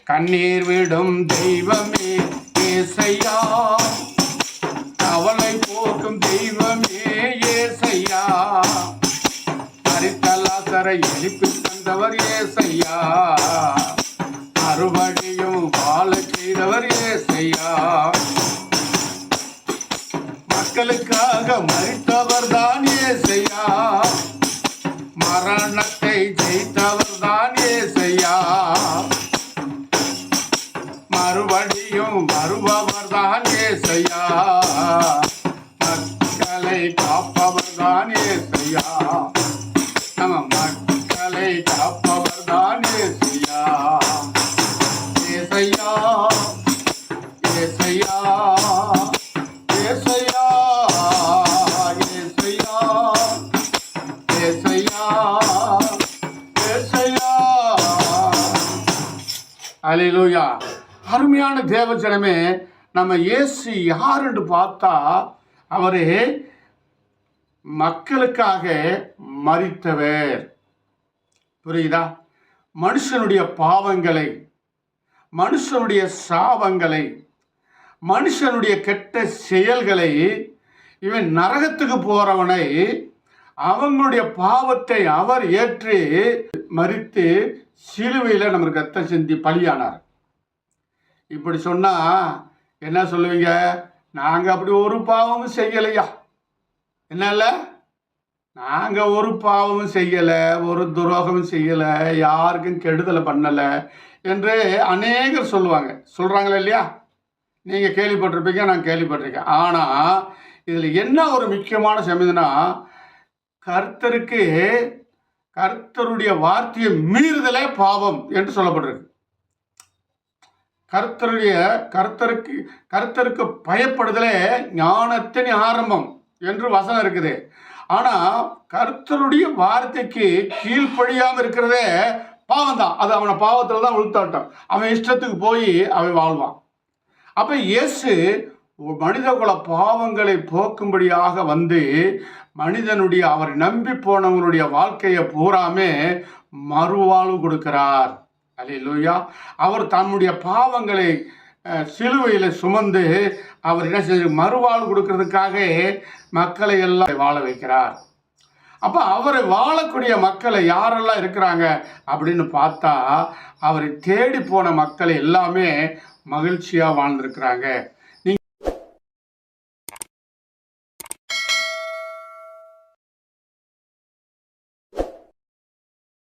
கண்ணீர் விடும் தெய்வமே ஏசையா, கவலை போக்கும் தெய்வமே ஏசையா, மரித்த லாசரை எழுப்பி தந்தவர் ஏசையா, மறுபடியும் வாழ செய்தவர் ஏசையா, மக்களுக்காக மரித்தவர் தான் ஏசையா, மரணத்தை ஜெயித்தவர் தான் ஏசையா, மறுபடியும் வருபவர் தான் ஏசையா, மக்களை காப்பவர் தான் ஏசையா, நம்ம மக்களை காப்பவர் தான் ஏசையா, ஏசையா ஏசையா ஏசையா ஏசையா ஏசையா ஏசையா. அல்லேலூயா. அருமையான தேவஜனமே, நம்ம இயேசு யாருன்னு பார்த்தா அவரு மக்களுக்காக மரித்தவர். புரியுதா? மனுஷனுடைய பாவங்களை, மனுஷனுடைய சாபங்களை, மனுஷனுடைய கெட்ட செயல்களை, இவன் நரகத்துக்கு போறவனை அவங்களுடைய பாவத்தை அவர் ஏற்று மரித்து சிலுவையில் நமக்கு ரத்தம் சிந்தி பலியானார். இப்படி சொன்னா என்ன சொல்லுவீங்க? நாங்கள் அப்படி ஒரு பாவமும் செய்யலையா? என்னல்ல, நாங்கள் ஒரு பாவமும் செய்யலை, ஒரு துரோகமும் செய்யலை, யாருக்கும் கெடுதலை பண்ணலை என்று அநேகர் சொல்லுவாங்க. சொல்கிறாங்களே இல்லையா? நீங்கள் கேள்விப்பட்டிருப்பீங்க, நான் கேள்விப்பட்டிருக்கேன். ஆனால் இதில் என்ன ஒரு முக்கியமான சமயம்னா, கர்த்தருடைய வார்த்தையை மீறுதலே பாவம் என்று சொல்லப்பட்டிருக்கு. கர்த்தருக்கு பயப்படுதலே ஞானத்தின் ஆரம்பம் என்று வசனம் இருக்குது. ஆனால் கர்த்தருடைய வார்த்தைக்கு கீழ்ப்படியாமல் இருக்கிறதே பாவம் தான். அது அவனை பாவத்தில் தான் உளுத்தாட்டம். அவன் இஷ்டத்துக்கு போய் அவன் வாழ்வான். அப்போ இயேசு மனிதகுல பாவங்களை போக்கும்படியாக வந்து மனிதனுடைய அவர் நம்பி போனவங்களுடைய வாழ்க்கையை பூராமே மறுவாழ்வு கொடுக்கிறார். அல்லேலூயா. அவர் தன்னுடைய பாவங்களை சிலுவையில் சுமந்து அவர் என்ன செஞ்சு மறுவாழ்வு கொடுக்கறதுக்காக மக்களை எல்லாம் வாழ வைக்கிறார். அப்போ அவரை வாழக்கூடிய மக்களை யாரெல்லாம் இருக்கிறாங்க அப்படின்னு பார்த்தா, அவரை தேடி போன மக்கள் எல்லாமே மகிழ்ச்சியாக வாழ்ந்திருக்கிறாங்க.